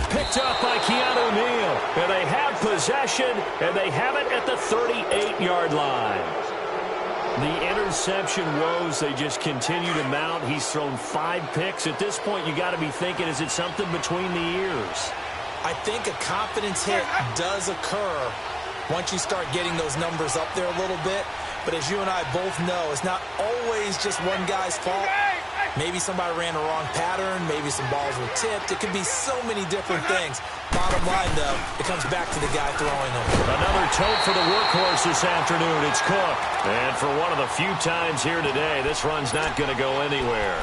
Picked up by Keanu Neal. And they have possession, and they have it at the 38-yard line. The interception woes, they just continue to mount. He's thrown 5 picks. At this point, you got to be thinking, is it something between the ears? I think a confidence hit does occur once you start getting those numbers up there a little bit. But as you and I both know, it's not always just one guy's fault. Maybe somebody ran the wrong pattern. Maybe some balls were tipped. It could be so many different things. Bottom line, though, it comes back to the guy throwing them. Another tote for the workhorse this afternoon. It's Cook. And for one of the few times here today, this run's not going to go anywhere.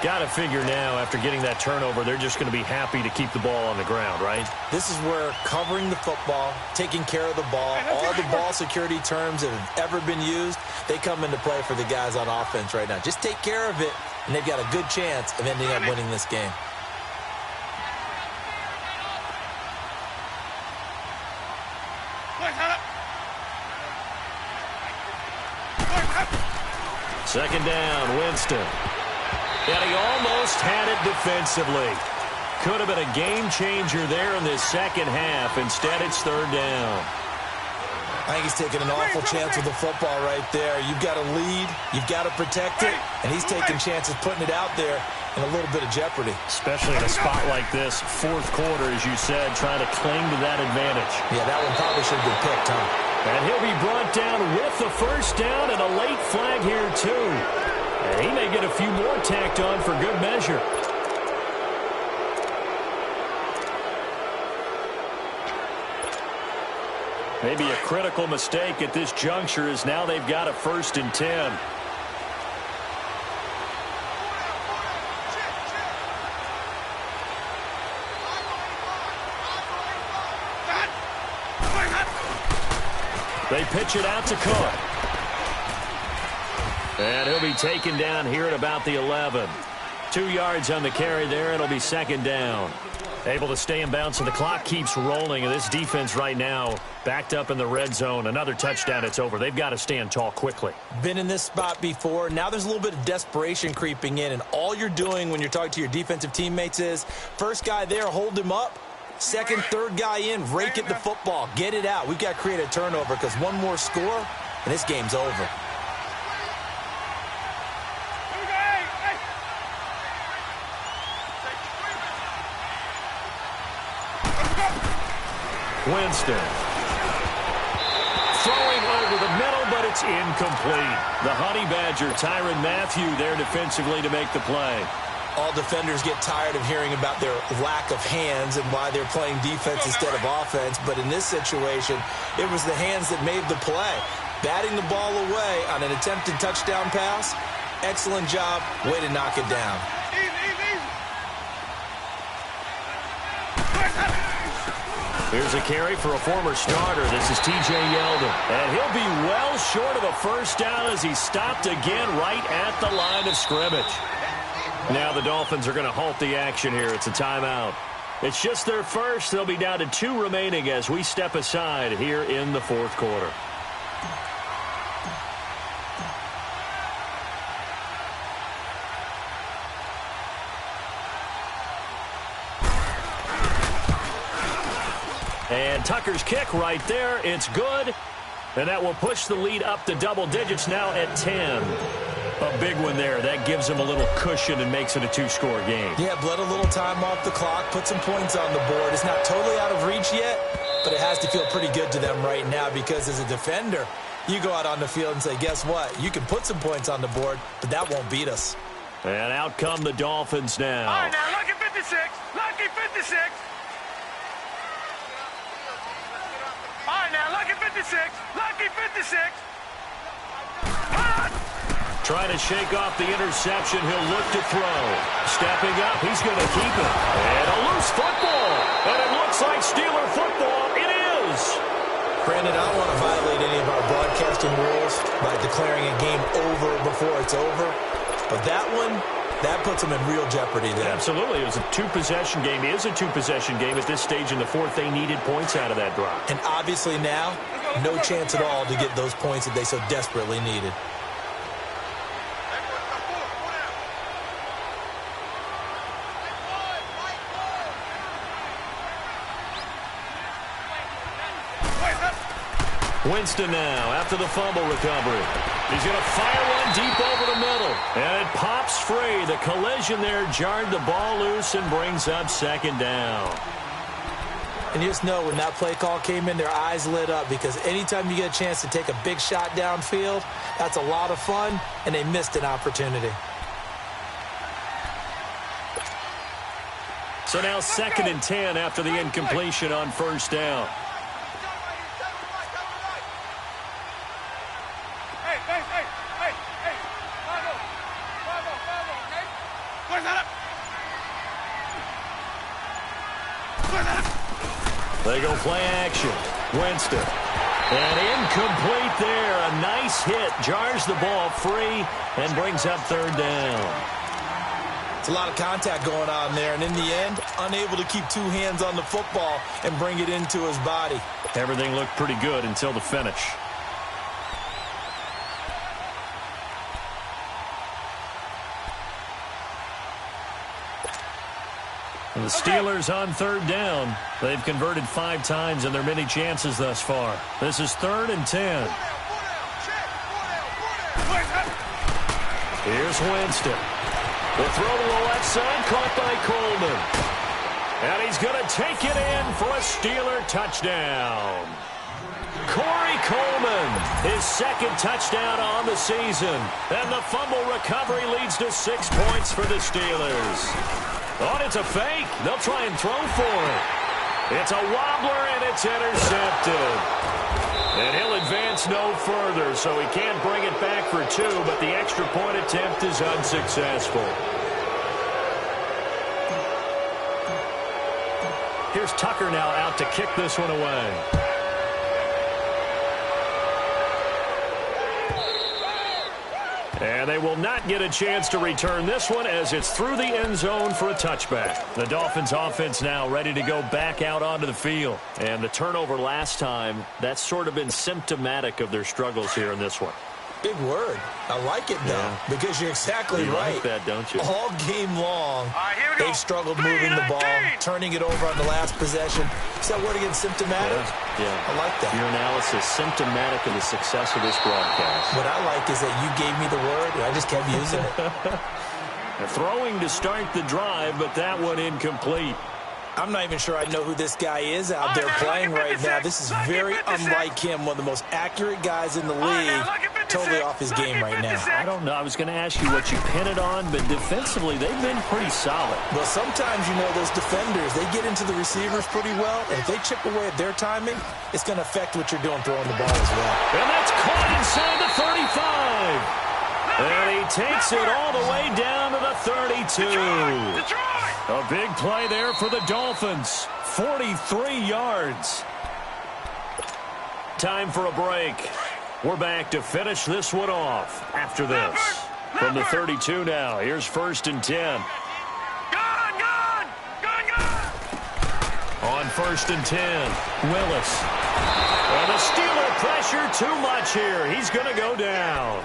Got to figure now, after getting that turnover, they're just going to be happy to keep the ball on the ground, right? This is where covering the football, taking care of the ball, all the ball security terms that have ever been used, they come into play for the guys on offense right now. Just take care of it, and they've got a good chance of ending up winning this game. Second down, Winston. And he almost had it defensively. Could have been a game changer there in this second half. Instead, it's 3rd down. I think he's taking an awful chance with the football right there. You've got to lead. You've got to protect it. And he's taking chances putting it out there in a little bit of jeopardy. Especially in a spot like this, fourth quarter, as you said, trying to cling to that advantage. Yeah, that one probably should have been picked, huh? And he'll be brought down with the first down and a late flag here, too. And he may get a few more tacked on for good measure. Maybe a critical mistake at this juncture is now they've got a 1st and 10. They pitch it out to Cook. And he'll be taken down here at about the 11. 2 yards on the carry there. It'll be 2nd down. Able to stay in bounds, and the clock keeps rolling. And this defense right now backed up in the red zone. Another touchdown, it's over. They've got to stand tall quickly. Been in this spot before. Now there's a little bit of desperation creeping in. And all you're doing when you're talking to your defensive teammates is, first guy there, hold him up. Second, third guy in, rake at the football. Get it out. We've got to create a turnover because one more score, and this game's over. Winston. Throws It's incomplete. The Honey Badger, Tyrann Mathieu, there defensively to make the play. All defenders get tired of hearing about their lack of hands and why they're playing defense instead of offense. But in this situation, it was the hands that made the play. Batting the ball away on an attempted touchdown pass. Excellent job. Way to knock it down. Here's a carry for a former starter. This is T.J. Yeldon. And he'll be well short of a first down as he stopped again right at the line of scrimmage. Now the Dolphins are going to halt the action here. It's a timeout. It's just their first. They'll be down to 2 remaining as we step aside here in the fourth quarter. And Tucker's kick right there. It's good. And that will push the lead up to double digits now at 10. A big one there. That gives them a little cushion and makes it a 2-score game. Yeah, bled a little time off the clock, put some points on the board. It's not totally out of reach yet, but it has to feel pretty good to them right now because as a defender, you go out on the field and say, guess what? You can put some points on the board, but that won't beat us. And out come the Dolphins now. All right, now, lucky 56. Lucky 56. All right, now, lucky 56. Lucky 56. Trying to shake off the interception. He'll look to throw. Stepping up. He's going to keep it. And a loose football. And it looks like Steeler football. It is. Brandon, I don't want to violate any of our broadcasting rules by declaring a game over before it's over. But that one, that puts them in real jeopardy there. Absolutely. It was a 2-possession game. It is a 2-possession game at this stage in the fourth. They needed points out of that drive. And obviously now, no chance at all to get those points that they so desperately needed. Winston now after the fumble recovery. He's going to fire one deep over the middle. And it pops free. The collision there jarred the ball loose and brings up second down. And you just know when that play call came in, their eyes lit up because anytime you get a chance to take a big shot downfield, that's a lot of fun, and they missed an opportunity. So now 2nd and 10 after the incompletion on first down. They go play action. Winston. And incomplete there. A nice hit. Jars the ball free and brings up 3rd down. It's a lot of contact going on there. And in the end, unable to keep 2 hands on the football and bring it into his body. Everything looked pretty good until the finish. And the Steelers on 3rd down. They've converted 5 times in their many chances thus far. This is 3rd and 10. Here's Winston. The throw to the left side, caught by Coleman. And he's going to take it in for a Steeler touchdown. Corey Coleman, his 2nd touchdown on the season. And the fumble recovery leads to 6 points for the Steelers. Oh, it's a fake. They'll try and throw for it. It's a wobbler, and it's intercepted. And he'll advance no further, so he can't bring it back for 2, but the extra point attempt is unsuccessful. Here's Tucker now out to kick this one away. And they will not get a chance to return this one as it's through the end zone for a touchback. The Dolphins offense now ready to go back out onto the field. And the turnover last time, that's sort of been symptomatic of their struggles here in this one. Big word. I like it, though, because you're exactly right. You like that, don't you? All game long, they've struggled 3, moving the 19. ball, turning it over on the last possession. Is that word again, symptomatic? Yeah. I like that. Your analysis, symptomatic of the success of this broadcast. What I like is that you gave me the word, and I just kept using it. Throwing to start the drive, but that one incomplete. I'm not even sure I know who this guy is out there playing right now. This is very unlike him, one of the most accurate guys in the league. totally off his game right now. I don't know. I was going to ask you what you pin it on, but defensively, they've been pretty solid. Well, sometimes, those defenders, they get into the receivers pretty well, and if they chip away at their timing, it's going to affect what you're doing throwing the ball as well. And that's caught inside the 35. And he takes it all the way down to the 32. A big play there for the Dolphins. 43 yards. Time for a break. We're back to finish this one off after this. From the 32 now, here's 1st and 10. On 1st and 10, Willis. And the Steeler pressure too much here. He's going to go down.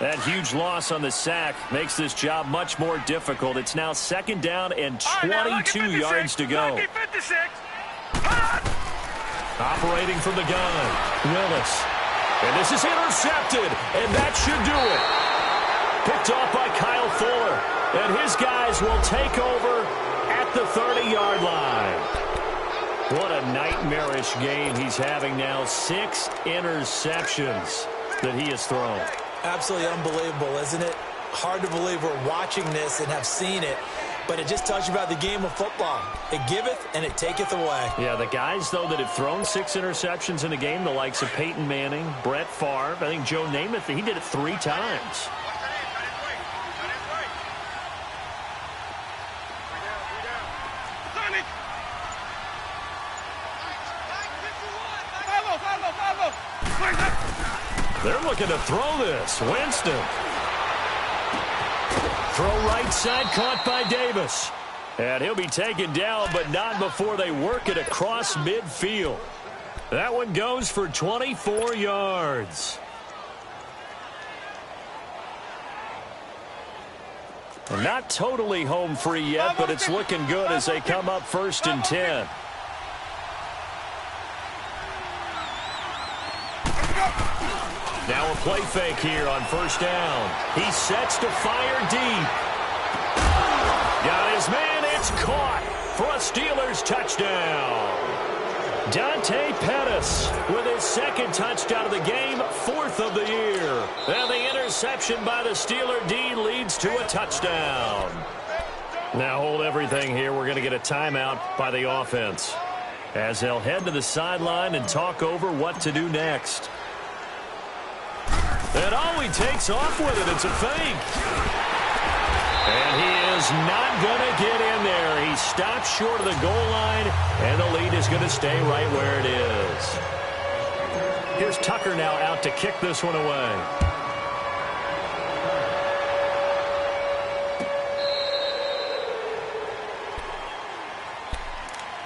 That huge loss on the sack makes this job much more difficult. It's now 2nd down and 22 yards to go. Operating from the gun, Willis. And this is intercepted, and that should do it. Picked off by Kyle Fuller, and his guys will take over at the 30-yard line. What a nightmarish game he's having now. 6 interceptions that he has thrown. Absolutely unbelievable, isn't it? Hard to believe we're watching this and have seen it, but it just tells you about the game of football. It giveth and it taketh away. Yeah, the guys, though, that have thrown 6 interceptions in a game, the likes of Peyton Manning, Brett Favre, I think Joe Namath, he did it 3 times. They're looking to throw this. Winston. Throw right side, caught by Davis. And he'll be taken down, but not before they work it across midfield. That one goes for 24 yards. Not totally home free yet, but it's looking good as they come up 1st and 10. Now a play fake here on 1st down. He sets to fire deep. Got his man. It's caught for a Steelers touchdown. Dante Pettis with his 2nd touchdown of the game, 4th of the year. And the interception by the Steeler D leads to a touchdown. Now hold everything here. We're going to get a timeout by the offense as they'll head to the sideline and talk over what to do next. And he takes off with it. It's a fake. And he is not going to get in there. He stops short of the goal line, and the lead is going to stay right where it is. Here's Tucker now out to kick this one away.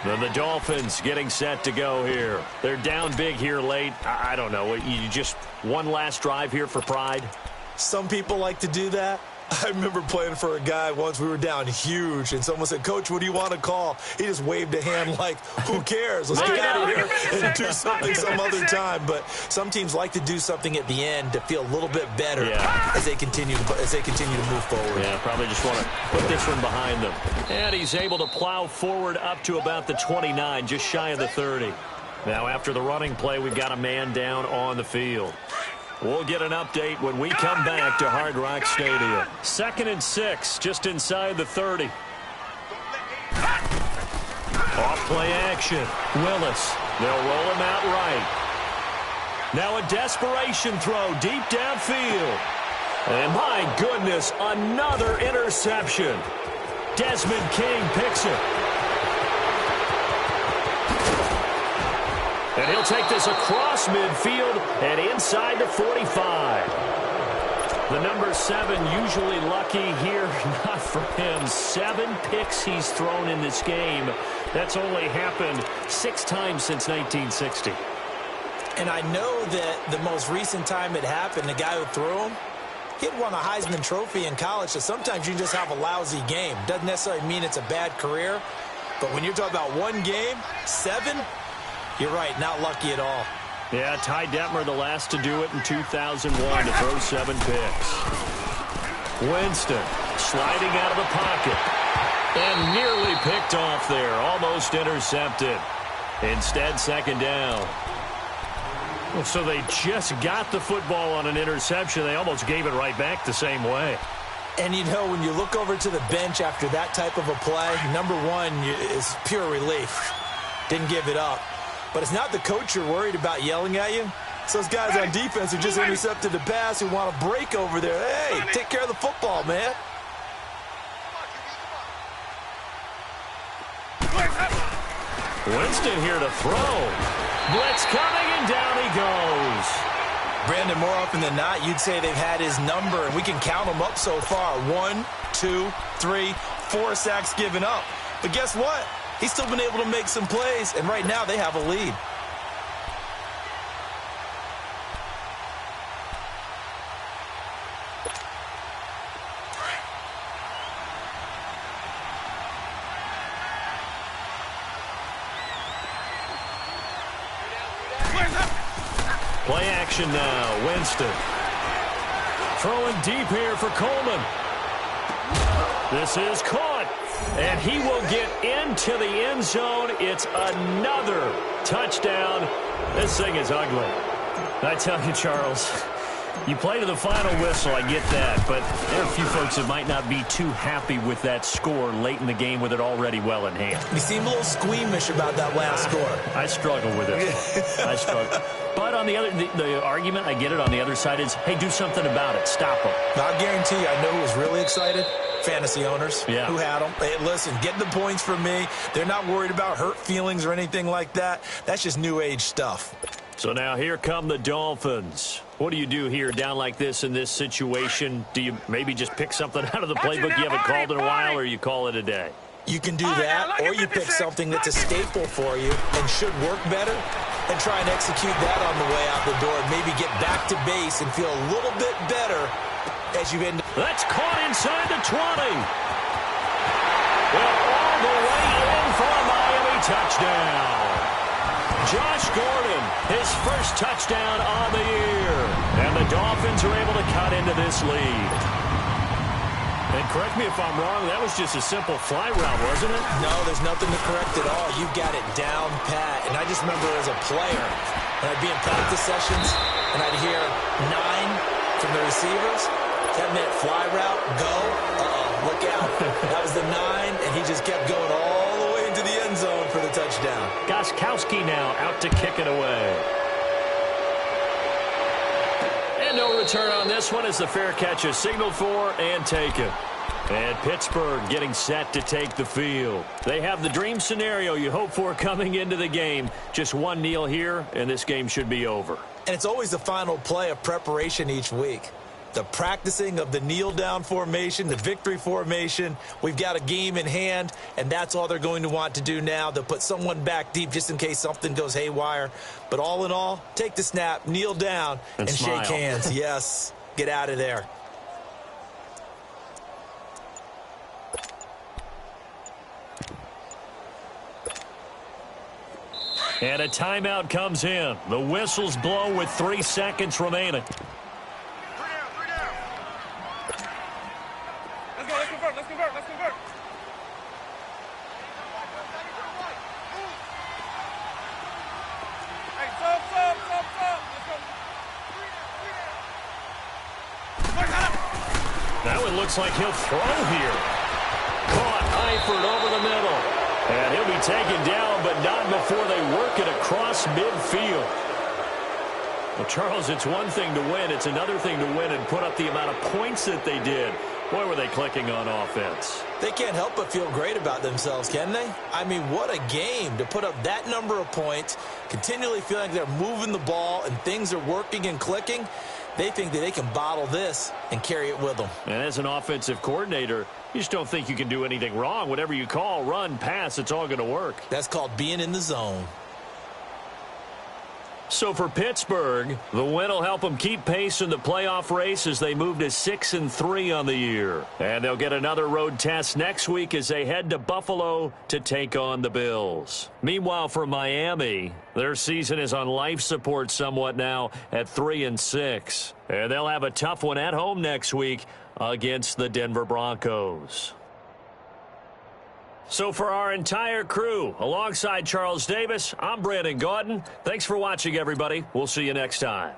Then the Dolphins getting set to go here. They're down big here late. I don't know. You just one last drive here for pride? Some people like to do that. I remember playing for a guy once. We were down huge, and someone said, "Coach, what do you want to call?" He just waved a hand like, who cares? Let's get out of here and do something some other time. But some teams like to do something at the end to feel a little bit better as they continue to move forward. Yeah, probably just want to put this one behind them. And he's able to plow forward up to about the 29, just shy of the 30. Now, after the running play, we've got a man down on the field. We'll get an update when we come back to Hard Rock Stadium. 2nd and 6, just inside the 30. Off play action. Willis. They'll roll him out right. Now a desperation throw deep downfield. And my goodness, another interception. Desmond King picks it. And he'll take this across midfield and inside the 45. The number 7 usually lucky here. Not for him. 7 picks he's thrown in this game. That's only happened 6 times since 1960. And I know that the most recent time it happened, the guy who threw him, he had won a Heisman Trophy in college, so sometimes you just have a lousy game. Doesn't necessarily mean it's a bad career, but when you're talking about one game, 7, you're right, not lucky at all. Yeah, Ty Detmer, the last to do it in 2001 to throw 7 picks. Winston sliding out of the pocket and nearly picked off there, almost intercepted. Instead, 2nd down. Well, so they just got the football on an interception. They almost gave it right back the same way. And, you know, when you look over to the bench after that type of a play, number one is pure relief. Didn't give it up. But it's not the coach you're worried about yelling at you. It's those guys on defense who just intercepted the pass who want to break over there. Hey, take care of the football, man. Winston here to throw. Blitz coming, and down he goes. Brandon, more often than not, you'd say they've had his number, and we can count them up so far. 1, 2, 3, 4 sacks given up. But guess what? He's still been able to make some plays, and right now they have a lead. Play action now. Winston. Throwing deep here for Coleman. This is caught. And he will get into the end zone. It's another touchdown. This thing is ugly. I tell you, Charles, you play to the final whistle, I get that. But there are a few folks that might not be too happy with that score late in the game with it already well in hand. You seem a little squeamish about that last score. I struggle with it. I struggle. But on the other, the argument, I get it, on the other side is, hey, do something about it. Stop them. Now, I guarantee you, I know who was really excited. Fantasy owners who had them. Hey, listen, get the points from me. They're not worried about hurt feelings or anything like that. That's just new age stuff. So now here come the Dolphins. What do you do here down like this in this situation? Do you maybe just pick something out of the playbook you haven't called in a while, or you call it a day? You can do that, or you pick something that's a staple for you and should work better and try and execute that on the way out the door and maybe get back to base and feel a little bit better as you end. That's caught inside the 20. Well, all the way in for a Miami touchdown. Josh Gordon, his first touchdown on the year. And the Dolphins are able to cut into this lead. And correct me if I'm wrong, that was just a simple fly route, wasn't it? No, there's nothing to correct at all. You got it down pat. And I just remember as a player, when I'd be in practice sessions, and I'd hear 9 from the receivers, that meant fly route, go, look out. That was the 9, and he just kept going all the way into the end zone for the touchdown. Gostkowski now out to kick it away. And no return on this one as the fair catch is signaled for and taken. And Pittsburgh getting set to take the field. They have the dream scenario you hope for coming into the game. Just one kneel here, and this game should be over. And it's always the final play of preparation each week. The practicing of the kneel-down formation, the victory formation. We've got a game in hand, and that's all they're going to want to do now. They'll put someone back deep just in case something goes haywire. But all in all, take the snap, kneel down, and shake hands. Yes, get out of there. And a timeout comes in. The whistles blow with 3 seconds remaining. Let's convert. Hey, sub. Let's go. That one looks like he'll throw here. Caught Eifert over the middle. And he'll be taken down, but not before they work it across midfield. Well, Charles, it's one thing to win. It's another thing to win and put up the amount of points that they did. Boy, were they clicking on offense. They can't help but feel great about themselves, can they? I mean, what a game to put up that number of points, continually feeling like they're moving the ball and things are working and clicking. They think that they can bottle this and carry it with them. And as an offensive coordinator, you just don't think you can do anything wrong. Whatever you call, run, pass, it's all going to work. That's called being in the zone. So for Pittsburgh, the win will help them keep pace in the playoff race as they move to 6-3 on the year. And they'll get another road test next week as they head to Buffalo to take on the Bills. Meanwhile, for Miami, their season is on life support somewhat now at 3-6. And they'll have a tough one at home next week against the Denver Broncos. So for our entire crew, alongside Charles Davis, I'm Brandon Gaudin. Thanks for watching, everybody. We'll see you next time.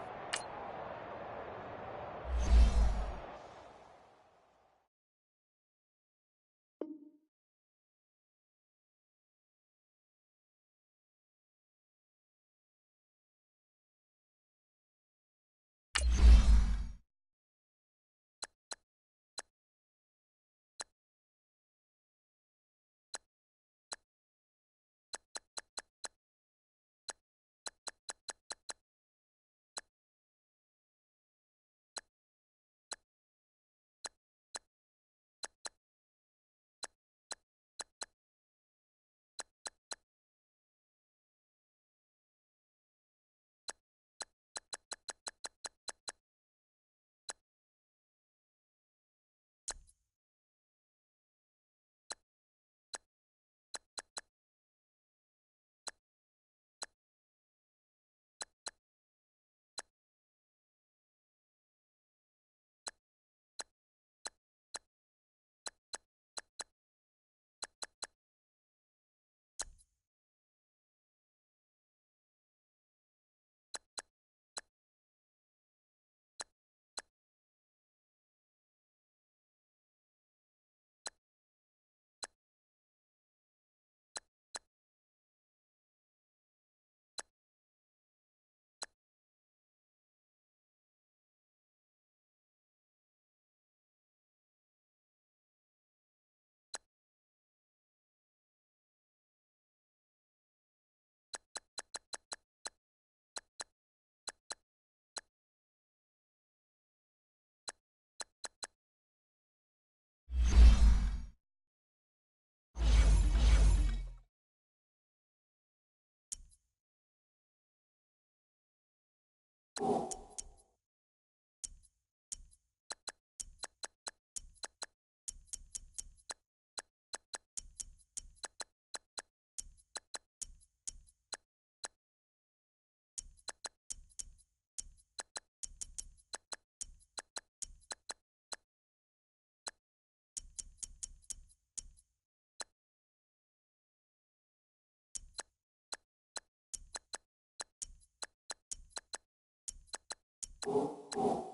Oh.